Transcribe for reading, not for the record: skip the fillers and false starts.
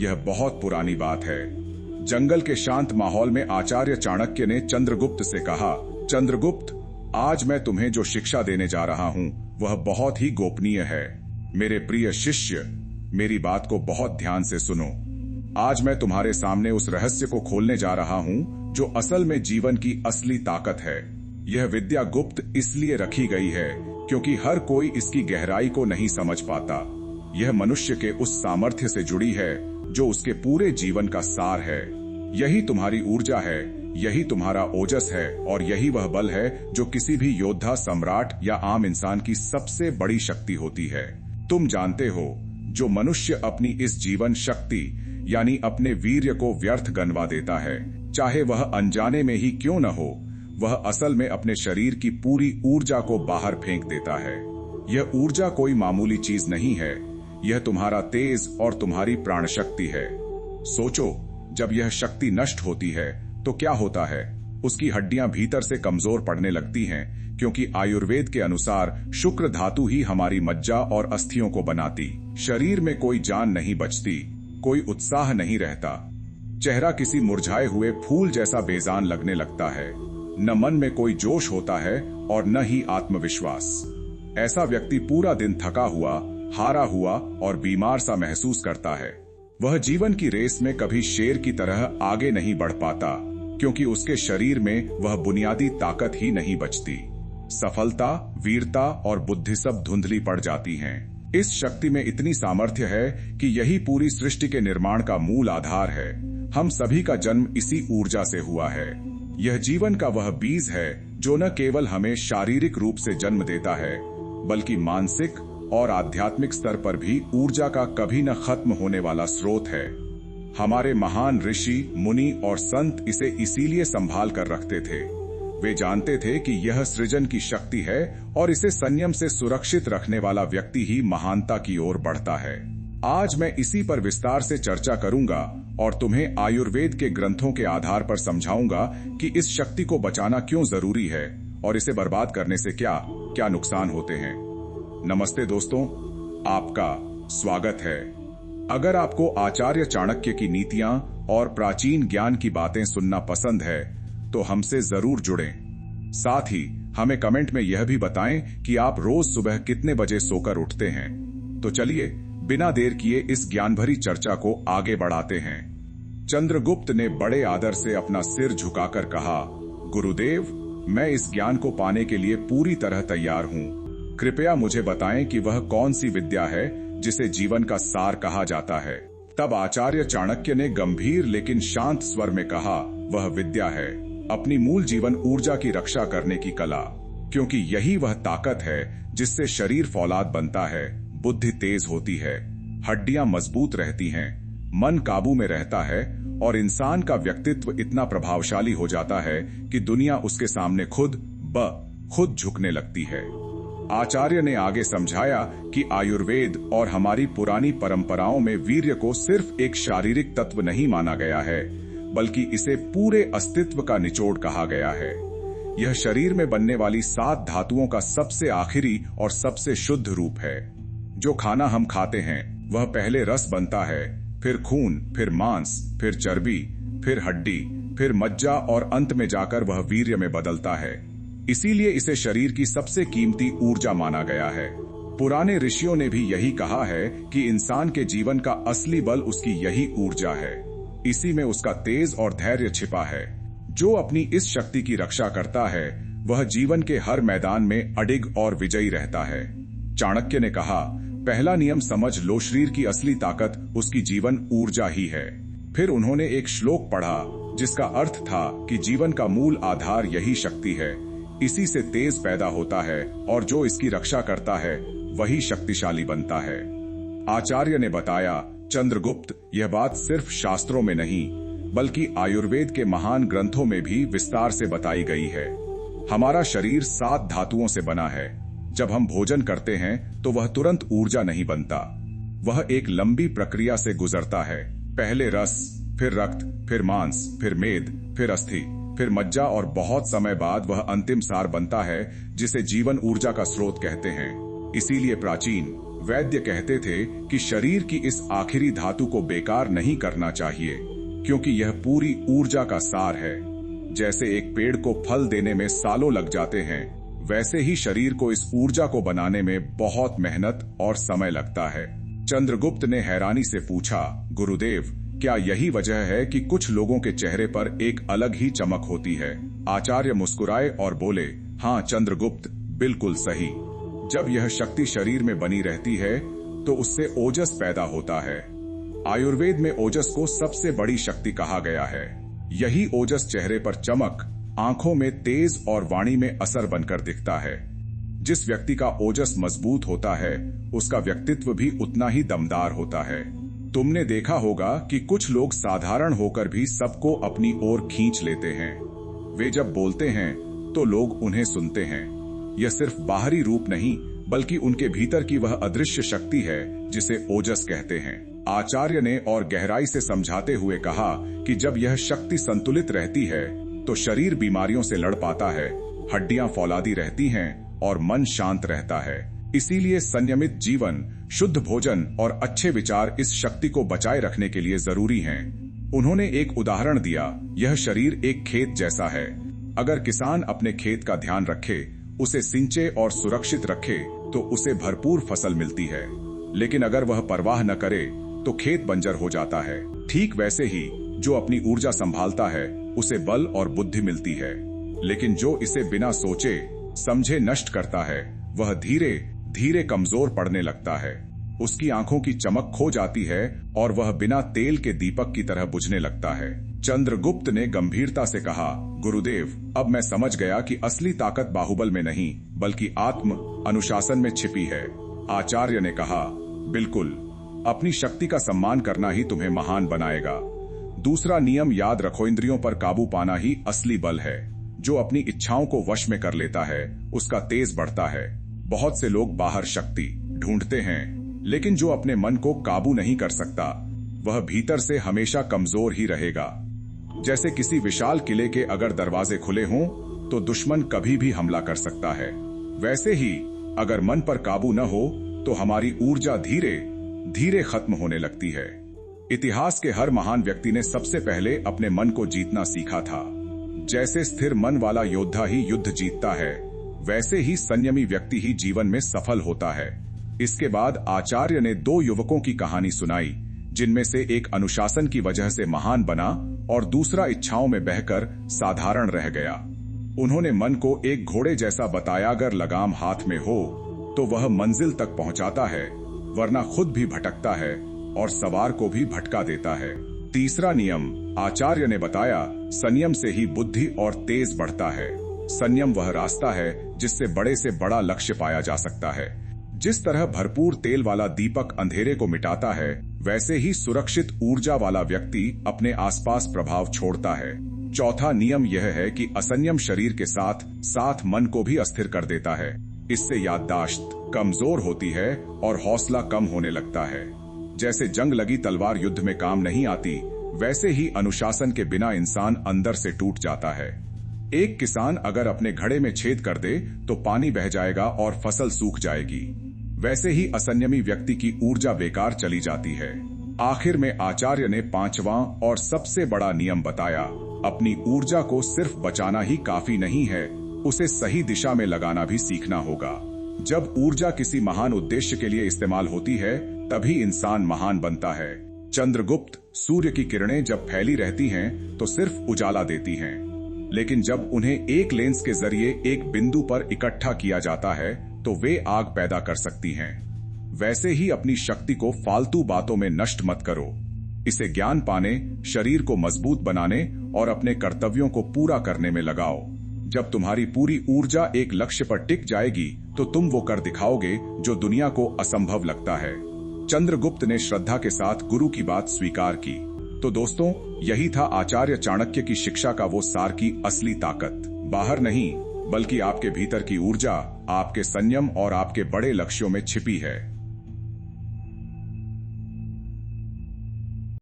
यह बहुत पुरानी बात है। जंगल के शांत माहौल में आचार्य चाणक्य ने चंद्रगुप्त से कहा, चंद्रगुप्त, आज मैं तुम्हें जो शिक्षा देने जा रहा हूं वह बहुत ही गोपनीय है। मेरे प्रिय शिष्य, मेरी बात को बहुत ध्यान से सुनो। आज मैं तुम्हारे सामने उस रहस्य को खोलने जा रहा हूं जो असल में जीवन की असली ताकत है। यह विद्या गुप्त इसलिए रखी गई है क्योंकि हर कोई इसकी गहराई को नहीं समझ पाता। यह मनुष्य के उस सामर्थ्य से जुड़ी है जो उसके पूरे जीवन का सार है। यही तुम्हारी ऊर्जा है, यही तुम्हारा ओजस है और यही वह बल है जो किसी भी योद्धा, सम्राट या आम इंसान की सबसे बड़ी शक्ति होती है। तुम जानते हो, जो मनुष्य अपनी इस जीवन शक्ति यानी अपने वीर्य को व्यर्थ गंवा देता है, चाहे वह अनजाने में ही क्यों न हो, वह असल में अपने शरीर की पूरी ऊर्जा को बाहर फेंक देता है। यह ऊर्जा कोई मामूली चीज नहीं है, यह तुम्हारा तेज और तुम्हारी प्राण शक्ति है। सोचो, जब यह शक्ति नष्ट होती है तो क्या होता है? उसकी हड्डियां भीतर से कमजोर पड़ने लगती हैं, क्योंकि आयुर्वेद के अनुसार शुक्र धातु ही हमारी मज्जा और अस्थियों को बनाती। शरीर में कोई जान नहीं बचती, कोई उत्साह नहीं रहता। चेहरा किसी मुरझाए हुए फूल जैसा बेजान लगने लगता है। न मन में कोई जोश होता है और न ही आत्मविश्वास। ऐसा व्यक्ति पूरा दिन थका हुआ, हारा हुआ और बीमार सा महसूस करता है। वह जीवन की रेस में कभी शेर की तरह आगे नहीं बढ़ पाता, क्योंकि उसके शरीर में वह बुनियादी ताकत ही नहीं बचती। सफलता, वीरता और बुद्धि सब धुंधली पड़ जाती हैं। इस शक्ति में इतनी सामर्थ्य है कि यही पूरी सृष्टि के निर्माण का मूल आधार है। हम सभी का जन्म इसी ऊर्जा से हुआ है। यह जीवन का वह बीज है जो न केवल हमें शारीरिक रूप से जन्म देता है, बल्कि मानसिक और आध्यात्मिक स्तर पर भी ऊर्जा का कभी न खत्म होने वाला स्रोत है। हमारे महान ऋषि, मुनि और संत इसे इसीलिए संभाल कर रखते थे। वे जानते थे कि यह सृजन की शक्ति है और इसे संयम से सुरक्षित रखने वाला व्यक्ति ही महानता की ओर बढ़ता है। आज मैं इसी पर विस्तार से चर्चा करूंगा और तुम्हें आयुर्वेद के ग्रंथों के आधार पर समझाऊंगा कि इस शक्ति को बचाना क्यों जरूरी है और इसे बर्बाद करने से क्या क्या नुकसान होते हैं। नमस्ते दोस्तों, आपका स्वागत है। अगर आपको आचार्य चाणक्य की नीतियां और प्राचीन ज्ञान की बातें सुनना पसंद है तो हमसे जरूर जुड़ें। साथ ही हमें कमेंट में यह भी बताएं कि आप रोज सुबह कितने बजे सोकर उठते हैं। तो चलिए बिना देर किए इस ज्ञान भरी चर्चा को आगे बढ़ाते हैं। चंद्रगुप्त ने बड़े आदर से अपना सिर झुकाकर कहा, गुरुदेव, मैं इस ज्ञान को पाने के लिए पूरी तरह तैयार हूँ। कृपया मुझे बताएं कि वह कौन सी विद्या है जिसे जीवन का सार कहा जाता है। तब आचार्य चाणक्य ने गंभीर लेकिन शांत स्वर में कहा, वह विद्या है अपनी मूल जीवन ऊर्जा की रक्षा करने की कला, क्योंकि यही वह ताकत है जिससे शरीर फौलाद बनता है, बुद्धि तेज होती है, हड्डियां मजबूत रहती हैं, मन काबू में रहता है और इंसान का व्यक्तित्व इतना प्रभावशाली हो जाता है कि दुनिया उसके सामने खुद झुकने लगती है। आचार्य ने आगे समझाया कि आयुर्वेद और हमारी पुरानी परंपराओं में वीर्य को सिर्फ एक शारीरिक तत्व नहीं माना गया है, बल्कि इसे पूरे अस्तित्व का निचोड़ कहा गया है। यह शरीर में बनने वाली 7 धातुओं का सबसे आखिरी और सबसे शुद्ध रूप है। जो खाना हम खाते हैं वह पहले रस बनता है, फिर खून, फिर मांस, फिर चर्बी, फिर हड्डी, फिर मज्जा और अंत में जाकर वह वीर्य में बदलता है। इसीलिए इसे शरीर की सबसे कीमती ऊर्जा माना गया है। पुराने ऋषियों ने भी यही कहा है कि इंसान के जीवन का असली बल उसकी यही ऊर्जा है। इसी में उसका तेज और धैर्य छिपा है। जो अपनी इस शक्ति की रक्षा करता है वह जीवन के हर मैदान में अडिग और विजयी रहता है। चाणक्य ने कहा, पहला नियम समझ लो, शरीर की असली ताकत उसकी जीवन ऊर्जा ही है। फिर उन्होंने एक श्लोक पढ़ा जिसका अर्थ था कि जीवन का मूल आधार यही शक्ति है, इसी से तेज पैदा होता है और जो इसकी रक्षा करता है वही शक्तिशाली बनता है। आचार्य ने बताया, चंद्रगुप्त, यह बात सिर्फ शास्त्रों में नहीं बल्कि आयुर्वेद के महान ग्रंथों में भी विस्तार से बताई गई है। हमारा शरीर 7 धातुओं से बना है। जब हम भोजन करते हैं तो वह तुरंत ऊर्जा नहीं बनता, वह एक लंबी प्रक्रिया से गुजरता है। पहले रस, फिर रक्त, फिर मांस, फिर मेद, फिर अस्थि, फिर मज्जा और बहुत समय बाद वह अंतिम सार बनता है जिसे जीवन ऊर्जा का स्रोत कहते हैं। इसीलिए प्राचीन वैद्य कहते थे कि शरीर की इस आखिरी धातु को बेकार नहीं करना चाहिए, क्योंकि यह पूरी ऊर्जा का सार है। जैसे एक पेड़ को फल देने में सालों लग जाते हैं, वैसे ही शरीर को इस ऊर्जा को बनाने में बहुत मेहनत और समय लगता है। चंद्रगुप्त ने हैरानी से पूछा, गुरुदेव, क्या यही वजह है कि कुछ लोगों के चेहरे पर एक अलग ही चमक होती है? आचार्य मुस्कुराए और बोले, हाँ चंद्रगुप्त, बिल्कुल सही। जब यह शक्ति शरीर में बनी रहती है तो उससे ओजस पैदा होता है। आयुर्वेद में ओजस को सबसे बड़ी शक्ति कहा गया है। यही ओजस चेहरे पर चमक, आंखों में तेज और वाणी में असर बनकर दिखता है। जिस व्यक्ति का ओजस मजबूत होता है, उसका व्यक्तित्व भी उतना ही दमदार होता है। तुमने देखा होगा कि कुछ लोग साधारण होकर भी सबको अपनी ओर खींच लेते हैं। वे जब बोलते हैं तो लोग उन्हें सुनते हैं। यह सिर्फ बाहरी रूप नहीं, बल्कि उनके भीतर की वह अदृश्य शक्ति है जिसे ओजस कहते हैं। आचार्य ने और गहराई से समझाते हुए कहा कि जब यह शक्ति संतुलित रहती है तो शरीर बीमारियों से लड़ पाता है, हड्डियां फौलादी रहती हैं और मन शांत रहता है। इसीलिए संयमित जीवन, शुद्ध भोजन और अच्छे विचार इस शक्ति को बचाए रखने के लिए जरूरी हैं। उन्होंने एक उदाहरण दिया, यह शरीर एक खेत जैसा है। अगर किसान अपने खेत का ध्यान रखे, उसे सिंचे और सुरक्षित रखे तो उसे भरपूर फसल मिलती है। लेकिन अगर वह परवाह न करे तो खेत बंजर हो जाता है। ठीक वैसे ही जो अपनी ऊर्जा संभालता है, उसे बल और बुद्धि मिलती है। लेकिन जो इसे बिना सोचे समझे नष्ट करता है, वह धीरे धीरे कमजोर पड़ने लगता है। उसकी आंखों की चमक खो जाती है और वह बिना तेल के दीपक की तरह बुझने लगता है। चंद्रगुप्त ने गंभीरता से कहा, गुरुदेव, अब मैं समझ गया कि असली ताकत बाहुबल में नहीं, बल्कि आत्म अनुशासन में छिपी है। आचार्य ने कहा, बिल्कुल, अपनी शक्ति का सम्मान करना ही तुम्हें महान बनाएगा। दूसरा नियम याद रखो, इंद्रियों पर काबू पाना ही असली बल है। जो अपनी इच्छाओं को वश में कर लेता है, उसका तेज बढ़ता है। बहुत से लोग बाहर शक्ति ढूंढते हैं, लेकिन जो अपने मन को काबू नहीं कर सकता, वह भीतर से हमेशा कमजोर ही रहेगा। जैसे किसी विशाल किले के अगर दरवाजे खुले हों तो दुश्मन कभी भी हमला कर सकता है, वैसे ही अगर मन पर काबू न हो तो हमारी ऊर्जा धीरे धीरे खत्म होने लगती है। इतिहास के हर महान व्यक्ति ने सबसे पहले अपने मन को जीतना सीखा था। जैसे स्थिर मन वाला योद्धा ही युद्ध जीतता है, वैसे ही संयमी व्यक्ति ही जीवन में सफल होता है। इसके बाद आचार्य ने दो युवकों की कहानी सुनाई, जिनमें से एक अनुशासन की वजह से महान बना और दूसरा इच्छाओं में बहकर साधारण रह गया। उन्होंने मन को एक घोड़े जैसा बताया, अगर लगाम हाथ में हो तो वह मंजिल तक पहुंचाता है, वरना खुद भी भटकता है और सवार को भी भटका देता है। तीसरा नियम आचार्य ने बताया, संयम से ही बुद्धि और तेज बढ़ता है। संयम वह रास्ता है जिससे बड़े से बड़ा लक्ष्य पाया जा सकता है। जिस तरह भरपूर तेल वाला दीपक अंधेरे को मिटाता है, वैसे ही सुरक्षित ऊर्जा वाला व्यक्ति अपने आसपास प्रभाव छोड़ता है। चौथा नियम यह है कि असंयम शरीर के साथ साथ मन को भी अस्थिर कर देता है। इससे याददाश्त कमजोर होती है और हौसला कम होने लगता है। जैसे जंग लगी तलवार युद्ध में काम नहीं आती, वैसे ही अनुशासन के बिना इंसान अंदर से टूट जाता है। एक किसान अगर अपने घड़े में छेद कर दे तो पानी बह जाएगा और फसल सूख जाएगी। वैसे ही असंयमी व्यक्ति की ऊर्जा बेकार चली जाती है। आखिर में आचार्य ने पांचवां और सबसे बड़ा नियम बताया, अपनी ऊर्जा को सिर्फ बचाना ही काफी नहीं है, उसे सही दिशा में लगाना भी सीखना होगा। जब ऊर्जा किसी महान उद्देश्य के लिए इस्तेमाल होती है, तभी इंसान महान बनता है। चंद्रगुप्त, सूर्य की किरणें जब फैली रहती हैं तो सिर्फ उजाला देती हैं, लेकिन जब उन्हें एक लेंस के जरिए एक बिंदु पर इकट्ठा किया जाता है तो वे आग पैदा कर सकती हैं। वैसे ही अपनी शक्ति को फालतू बातों में नष्ट मत करो। इसे ज्ञान पाने, शरीर को मजबूत बनाने और अपने कर्तव्यों को पूरा करने में लगाओ। जब तुम्हारी पूरी ऊर्जा एक लक्ष्य पर टिक जाएगी तो तुम वो कर दिखाओगे जो दुनिया को असंभव लगता है। चंद्रगुप्त ने श्रद्धा के साथ गुरु की बात स्वीकार की। तो दोस्तों, यही था आचार्य चाणक्य की शिक्षा का वो सार की असली ताकत। बाहर नहीं, बल्कि आपके भीतर की ऊर्जा, आपके संयम और आपके बड़े लक्ष्यों में छिपी है।